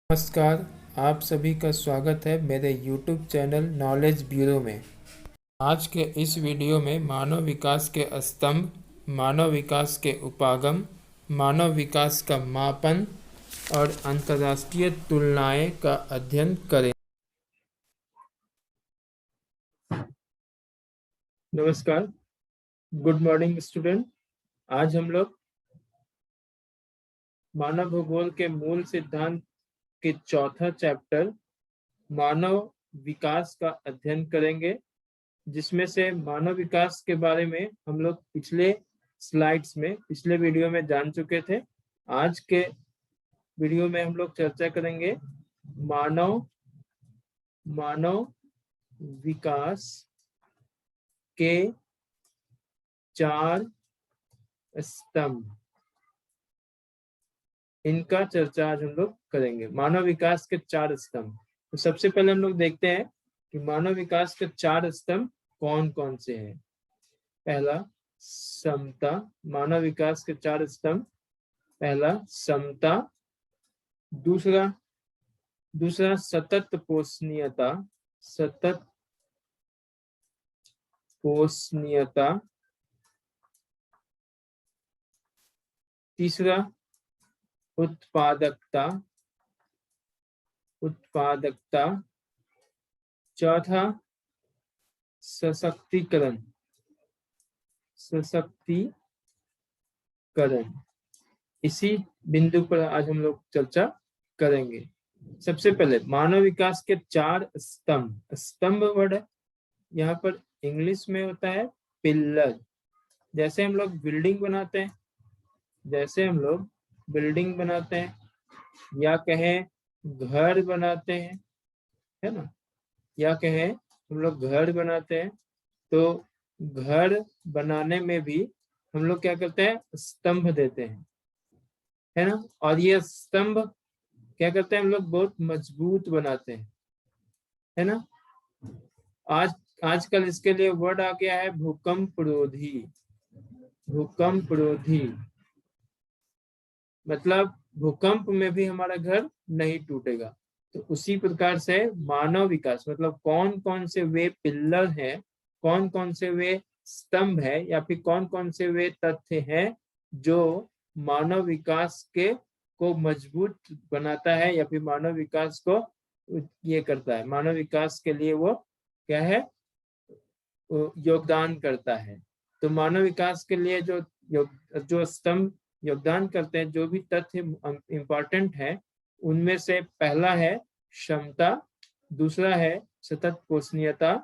नमस्कार। आप सभी का स्वागत है मेरे YouTube चैनल नॉलेज ब्यूरो में। आज के इस वीडियो में मानव विकास के स्तंभ, मानव विकास के उपागम, मानव विकास का मापन और अंतर्राष्ट्रीय तुलनाएं का अध्ययन करें। नमस्कार, गुड मॉर्निंग स्टूडेंट। आज हम लोग मानव भूगोल के मूल सिद्धांत के चौथा चैप्टर मानव विकास का अध्ययन करेंगे, जिसमें से मानव विकास के बारे में हम लोग पिछले वीडियो में जान चुके थे। आज के वीडियो में हम लोग चर्चा करेंगे मानव विकास के 4 स्तंभ, इनका चर्चा आज हम लोग करेंगे। मानव विकास के 4 स्तंभ। तो सबसे पहले हम लोग देखते हैं कि मानव विकास के 4 स्तंभ कौन कौन से हैं। पहला समता, मानव विकास के 4 स्तंभ। पहला समता, दूसरा सतत पोषणीयता, तीसरा उत्पादकता, चौथा सशक्तिकरण। इसी बिंदु पर आज हम लोग चर्चा करेंगे। सबसे पहले मानव विकास के 4 स्तंभ वर्ड है, यहाँ पर इंग्लिश में होता है पिलर। जैसे हम लोग बिल्डिंग बनाते हैं, या कहें घर बनाते हैं, है ना, या कहें हम लोग घर बनाते हैं, तो घर बनाने में भी हम लोग क्या करते हैं, स्तंभ देते हैं, है ना। और ये स्तंभ क्या करते हैं, हम लोग बहुत मजबूत बनाते हैं, है ना। आजकल इसके लिए वर्ड आ गया है भूकंपरोधी। मतलब भूकंप में भी हमारा घर नहीं टूटेगा। तो उसी प्रकार से मानव विकास मतलब कौन कौन से वे पिलर हैं, कौन कौन से वे स्तंभ है, या फिर कौन कौन से वे तथ्य हैं जो मानव विकास को मजबूत बनाता है, या फिर मानव विकास को ये करता है, मानव विकास के लिए वो क्या है, योगदान करता है। तो मानव विकास के लिए जो स्तंभ योगदान करते हैं, जो भी तथ्य इंपॉर्टेंट है, उनमें से पहला है क्षमता, दूसरा है सतत पोषणीयता,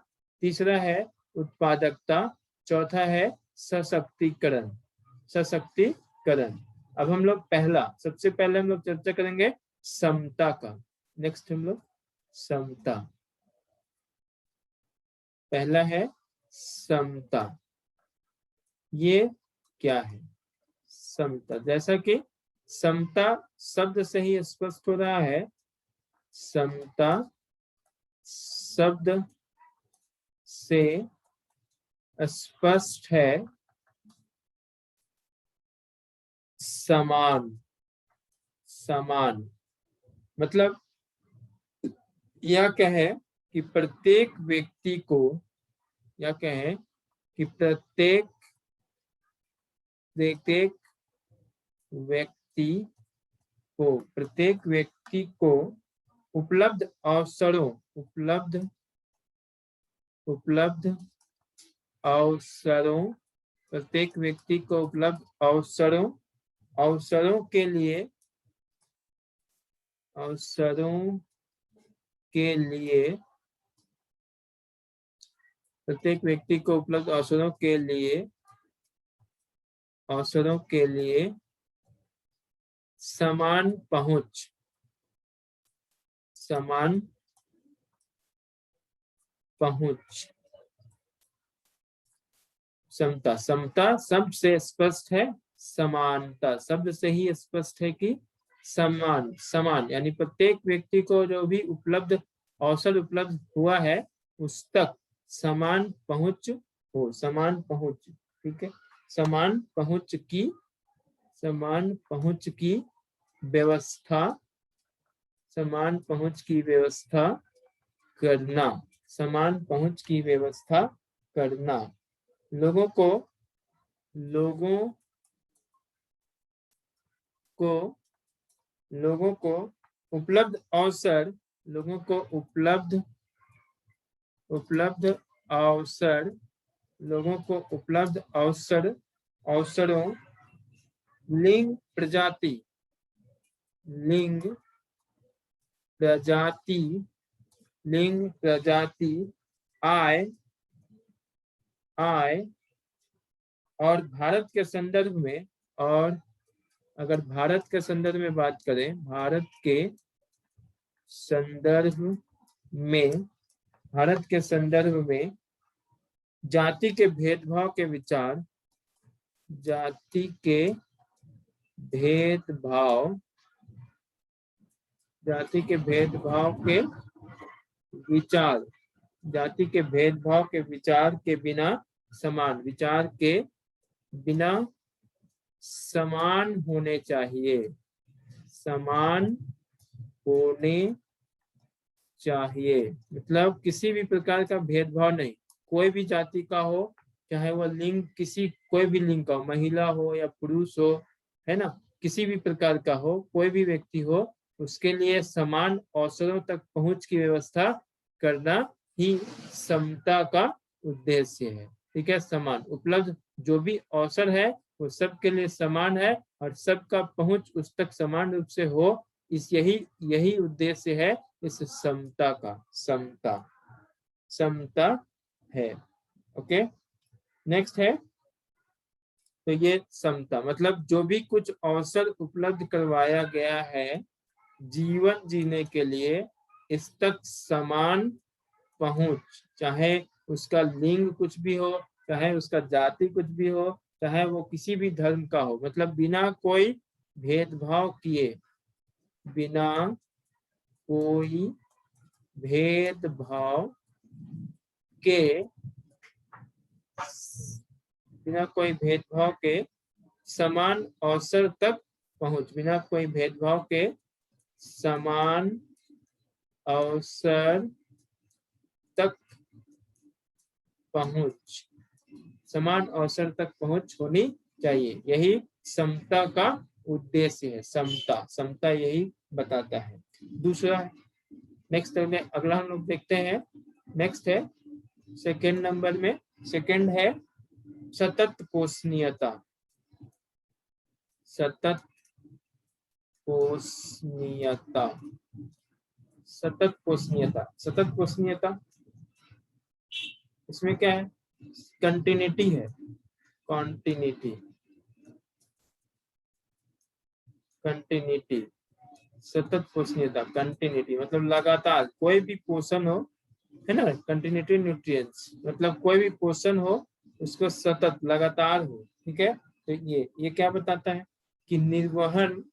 तीसरा है उत्पादकता, चौथा है सशक्तिकरण। अब हम लोग सबसे पहले हम लोग चर्चा करेंगे समता का। नेक्स्ट हम लोग समता। पहला है समता। ये क्या है समता? जैसा कि समता शब्द से ही स्पष्ट हो रहा है, समता शब्द से स्पष्ट है समान। मतलब यह कहे कि प्रत्येक व्यक्ति को उपलब्ध अवसरों प्रत्येक व्यक्ति को उपलब्ध अवसरों के लिए प्रत्येक व्यक्ति को उपलब्ध अवसरों के लिए समान पहुंच। समता शब्द से स्पष्ट है, समानता शब्द से ही स्पष्ट है कि समान यानी प्रत्येक व्यक्ति को जो भी अवसर उपलब्ध हुआ है उस तक समान पहुंच हो। ठीक है, समान पहुंच की व्यवस्था समान पहुंच की व्यवस्था करना, समान पहुंच की व्यवस्था करना, लोगों को लोगों को उपलब्ध अवसर, लोगों को उपलब्ध अवसर, लोगों को उपलब्ध अवसरों, लिंग प्रजाति, आय और भारत के संदर्भ में, और अगर भारत के संदर्भ में बात करें, भारत के संदर्भ में जाति के भेदभाव के विचार, जाति के भेदभाव के विचार के बिना समान होने चाहिए, मतलब किसी भी प्रकार का भेदभाव नहीं, कोई भी जाति का हो, चाहे वह लिंग कोई भी लिंग का हो, महिला हो या पुरुष हो, है ना, किसी भी प्रकार का हो, कोई भी व्यक्ति हो, उसके लिए समान अवसरों तक पहुंच की व्यवस्था करना ही समता का उद्देश्य है। ठीक है, समान उपलब्ध जो भी अवसर है वो सबके लिए समान है और सबका पहुंच उस तक समान रूप से हो, यही उद्देश्य है इस समता का। समता है। ओके, नेक्स्ट है, तो ये समता मतलब जो भी कुछ अवसर उपलब्ध करवाया गया है जीवन जीने के लिए, इस तक समान पहुंच, चाहे उसका लिंग कुछ भी हो, चाहे उसका जाति कुछ भी हो, चाहे वो किसी भी धर्म का हो, मतलब बिना कोई भेदभाव किए, बिना कोई भेदभाव के समान अवसर तक पहुंच, बिना कोई भेदभाव के समान अवसर तक पहुंच होनी चाहिए, यही समता का उद्देश्य है। समता यही बताता है। दूसरा, नेक्स्ट अगला हम लोग देखते हैं, नेक्स्ट है सेकेंड नंबर में, सेकेंड है सतत पोषणीयता। सतत पोषणीयता इसमें क्या है, कंटिन्यूटी है, कंटिन्यूटी, सतत पोषणीयता, कंटिन्यूटी मतलब लगातार कोई भी पोषण हो, है ना, कंटिन्यूटी न्यूट्रिएंट्स मतलब कोई भी पोषण हो उसको सतत लगातार हो। ठीक है, तो ये क्या बताता है कि निर्वहन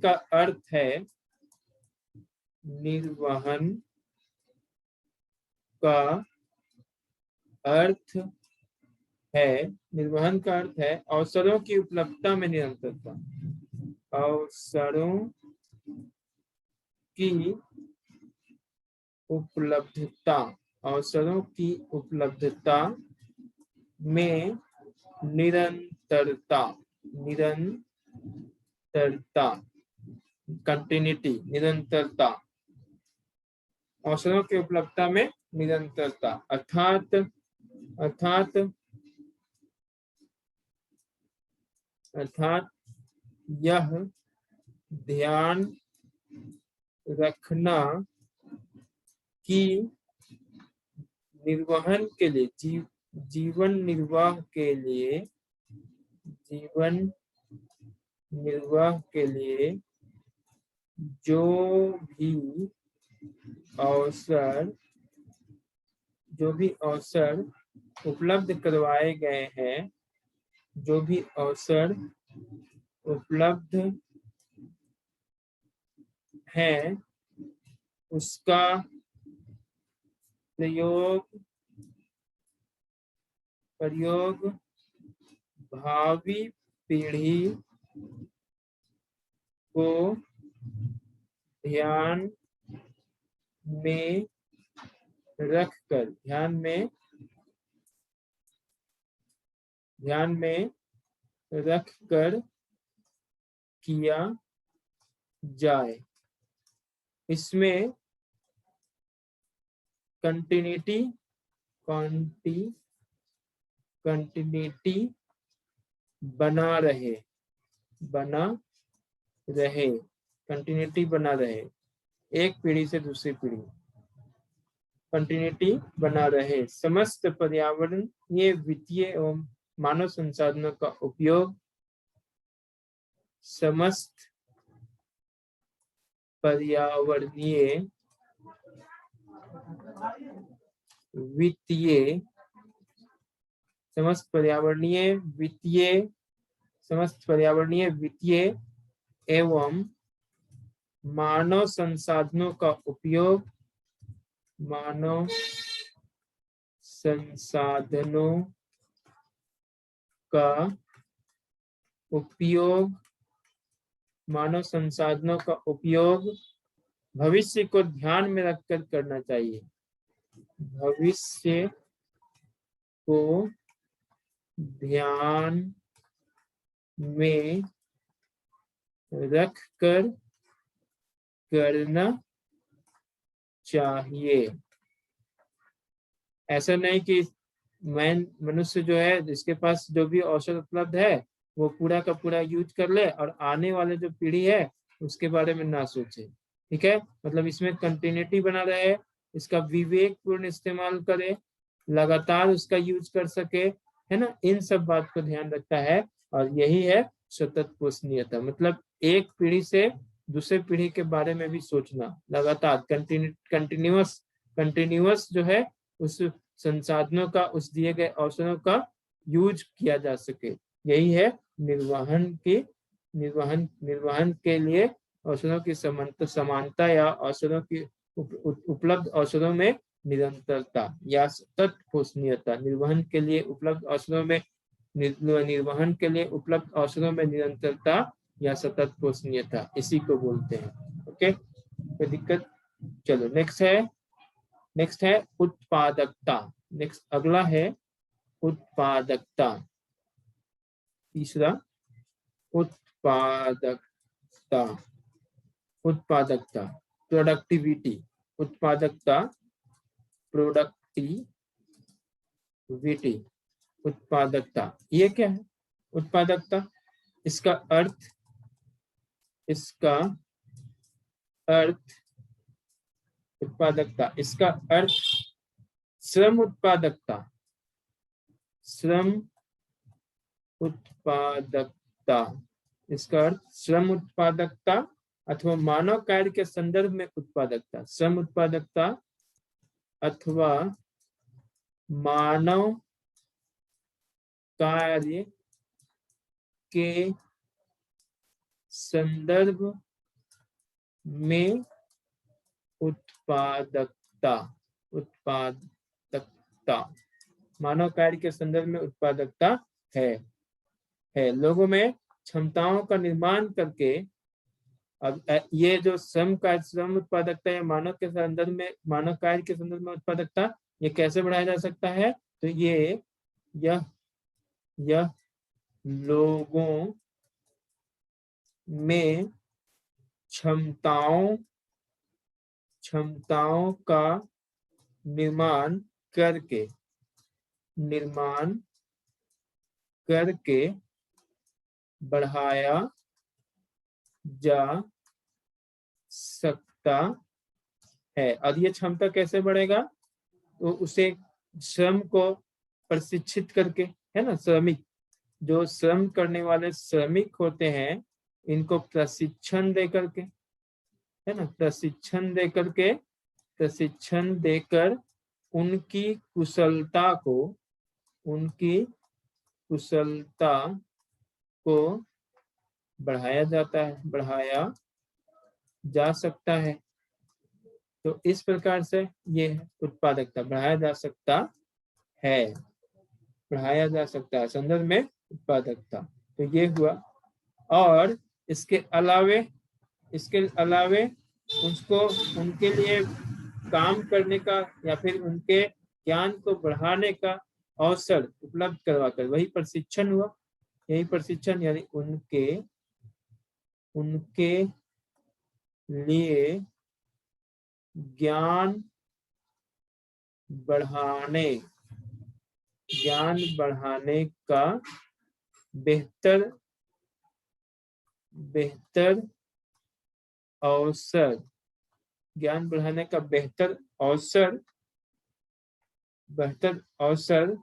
का अर्थ है, निर्वहन का अर्थ है अवसरों की उपलब्धता में निरंतरता, अवसरों की उपलब्धता में निरंतरता, कंटिन्यूटी, निरंतरता, अवसरों की उपलब्धता में निरंतरता, अर्थात यह ध्यान रखना कि निर्वहन के लिए, जीवन निर्वाह के लिए जो भी अवसर उपलब्ध करवाए गए हैं, जो भी अवसर उपलब्ध है उसका प्रयोग भावी पीढ़ी को ध्यान में रखकर, ध्यान में रखकर किया जाए। इसमें कंटिन्यूटी बना रहे, कंटिन्यूटी बना रहे, एक पीढ़ी से दूसरी पीढ़ी, कंटिन्यूटी बना रहे। समस्त पर्यावरणीय, वित्तीय एवं मानव संसाधनों का उपयोग, समस्त पर्यावरणीय, वित्तीय, समस्त पर्यावरणीय, वित्तीय एवं मानव संसाधनों का उपयोग, मानव संसाधनों का उपयोग भविष्य को ध्यान में रखकर करना चाहिए, भविष्य को ध्यान में रखकर करना चाहिए। ऐसा नहीं कि मनुष्य जो है, जिसके पास जो भी औषध उपलब्ध है वो पूरा का पूरा यूज कर ले और आने वाले जो पीढ़ी है उसके बारे में ना सोचे। ठीक है, मतलब इसमें कंटिन्यूटी बना रहे, इसका विवेकपूर्ण इस्तेमाल करे, लगातार उसका यूज कर सके, है ना, इन सब बात को ध्यान रखता है। और यही है सतत पोषणीयता, मतलब एक पीढ़ी से दूसरे पीढ़ी के बारे में भी सोचना, लगातार कंटिन्यूअस जो है उस संसाधनों का, उस दिए गए अवसरों का यूज किया जा सके। यही है निर्वहन के लिए अवसरों की समानता या अवसरों की उपलब्ध अवसरों में निरंतरता या सतत पोषणीयता। निर्वहन के लिए उपलब्ध अवसरों में निरंतरता या सतत पोषणीयता, इसी को बोलते हैं। ओके, कोई दिक्कत? चलो नेक्स्ट है उत्पादकता। नेक्स्ट अगला है उत्पादकता। तीसरा उत्पादकता, प्रोडक्टिविटी, उत्पादकता। ये क्या है उत्पादकता? इसका अर्थ उत्पादकता, इसका अर्थ श्रम उत्पादकता, इसका अर्थ श्रम उत्पादकता अथवा मानव कार्य के संदर्भ में उत्पादकता। श्रम उत्पादकता अथवा मानव कार्य के संदर्भ में उत्पादकता, मानव कार्य के संदर्भ में उत्पादकता है। लोगों में क्षमताओं का निर्माण करके, अब ये जो श्रम उत्पादकता या मानव कार्य के संदर्भ में उत्पादकता, ये कैसे बढ़ाया जा सकता है? तो यह लोगों में क्षमताओं का निर्माण करके बढ़ाया जा सकता है। और ये क्षमता कैसे बढ़ेगा? तो उसे श्रम को प्रशिक्षित करके, है ना, जो श्रम करने वाले श्रमिक होते हैं, इनको प्रशिक्षण दे करके, है ना, प्रशिक्षण देकर उनकी कुशलता को बढ़ाया जा सकता है। तो इस प्रकार से ये उत्पादकता बढ़ाया जा सकता है, संदर्भ में उत्पादकता। तो ये हुआ। और इसके अलावे उसको उनके लिए काम करने का या फिर उनके ज्ञान को बढ़ाने का अवसर उपलब्ध करवाकर वही प्रशिक्षण हुआ। यही प्रशिक्षण यानी उनके उनके लिए ज्ञान बढ़ाने का बेहतर अवसर, ज्ञान बढ़ाने का बेहतर अवसर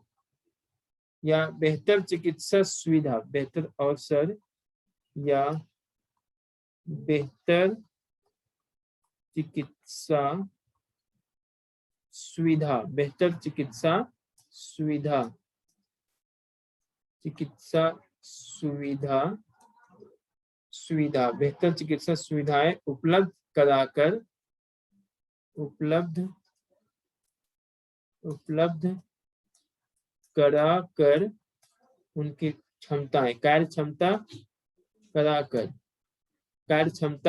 या बेहतर चिकित्सा सुविधा, बेहतर अवसर या बेहतर चिकित्सा सुविधा, बेहतर चिकित्सा बेहतर चिकित्सा सुविधाएं उपलब्ध कराकर उनकी क्षमताएं, कार्य क्षमता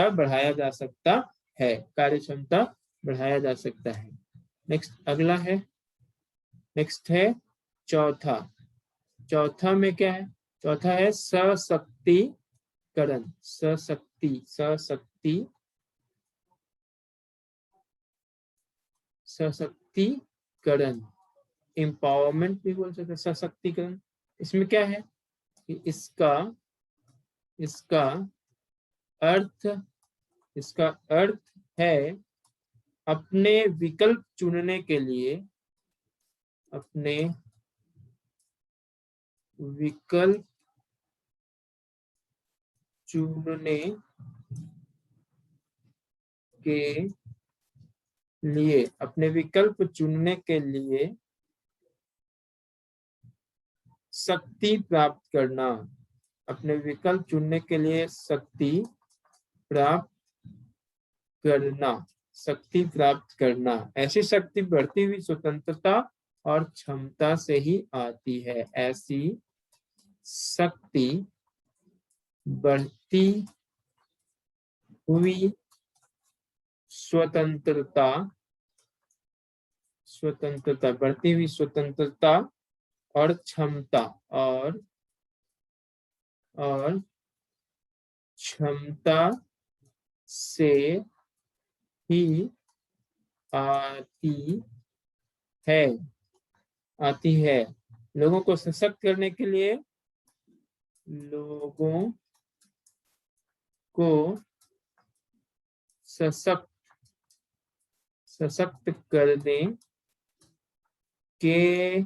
बढ़ाया जा सकता है, कार्य क्षमता बढ़ाया जा सकता है। नेक्स्ट अगला है, नेक्स्ट है चौथा में क्या है? चौथा है सशक्तिकरण, सशक्तिकरण, एम्पावरमेंट भी बोल सकते हैं, सशक्तिकरण। इसमें क्या है कि इसका अर्थ है अपने विकल्प चुनने के लिए, शक्ति प्राप्त करना, अपने विकल्प चुनने के लिए शक्ति प्राप्त करना। ऐसी शक्ति बढ़ती हुई स्वतंत्रता और क्षमता से ही आती है। ऐसी शक्ति बढ़ती हुई स्वतंत्रता और क्षमता से ही आती है। लोगों को सशक्त करने के लिए, लोगों को सशक्त करने के लिए,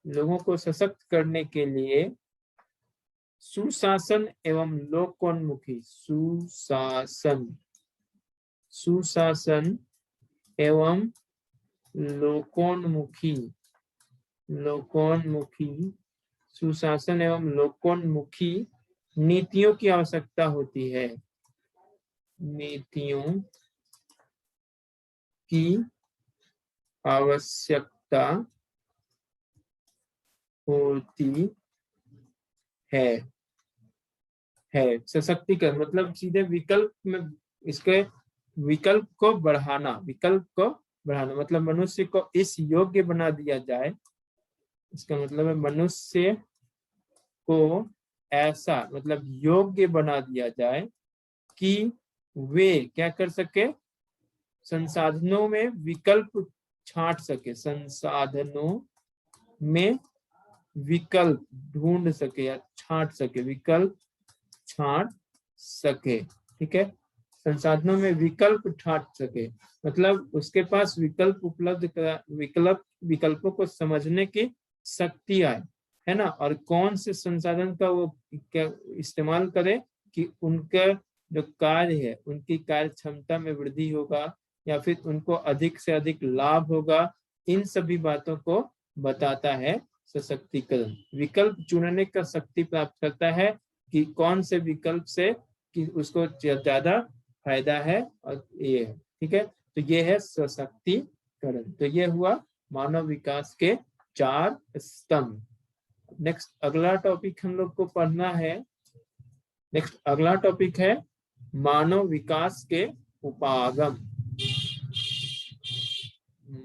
लोगों को सशक्त करने के लिए सुशासन एवं लोकोन्मुखी, सुशासन एवं लोकोन्मुखी नीतियों की आवश्यकता होती है। नीतियों की आवश्यकता होती है। सशक्तिकरण मतलब सीधे विकल्प में, इसके विकल्प को बढ़ाना मतलब मनुष्य को इस योग्य बना दिया जाए। इसका मतलब है मनुष्य को ऐसा मतलब योग्य बना दिया जाए कि वे क्या कर सके, संसाधनों में विकल्प छांट सके, संसाधनों में विकल्प ढूंढ सके या छांट सके, विकल्प छांट सके। ठीक है, संसाधनों में विकल्प छांट सके मतलब उसके पास विकल्प उपलब्ध विकल्पों को समझने की शक्ति आए, है ना। और कौन से संसाधन का वो क्या इस्तेमाल करे कि उनका जो कार्य है, उनकी कार्य क्षमता में वृद्धि होगा या फिर उनको अधिक से अधिक लाभ होगा। इन सभी बातों को बताता है सशक्तिकरण। विकल्प चुनने का शक्ति प्राप्त करता है कि कौन से विकल्प से कि उसको ज्यादा फायदा है, और ये है। ठीक है, तो ये है सशक्तिकरण। तो ये हुआ मानव विकास के 4 स्तंभ। नेक्स्ट अगला टॉपिक हम लोग को पढ़ना है। नेक्स्ट अगला टॉपिक है मानव विकास के उपागम,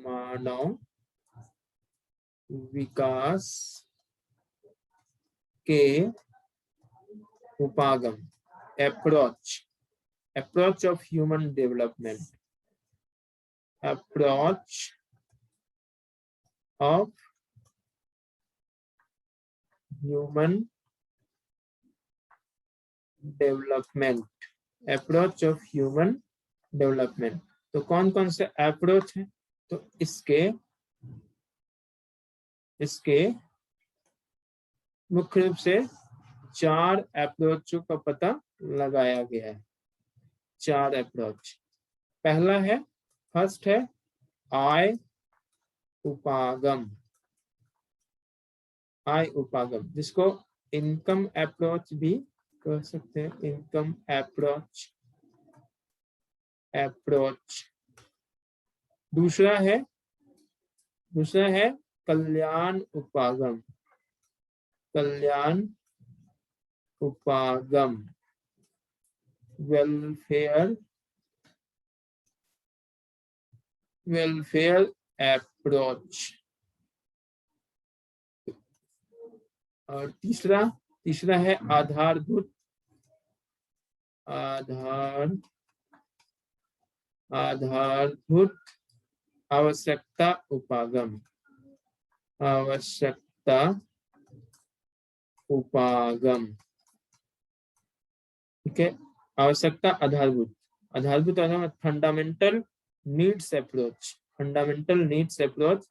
मानव विकास के उपागम, approach of human development, approach of human development, approach of human development. तो कौन कौन से अप्रोच है? तो इसके मुख्य रूप से 4 अप्रोचों का पता लगाया गया है। 4 अप्रोच। पहला है, फर्स्ट है आय उपागम, आय उपागम, जिसको इनकम अप्रोच भी कह सकते हैं, इनकम अप्रोच। दूसरा है कल्याण उपागम, वेलफेयर अप्रोच। और तीसरा है आधारभूत आवश्यकता उपागम, ठीक है। आवश्यकता आधारभूत फंडामेंटल नीड्स अप्रोच,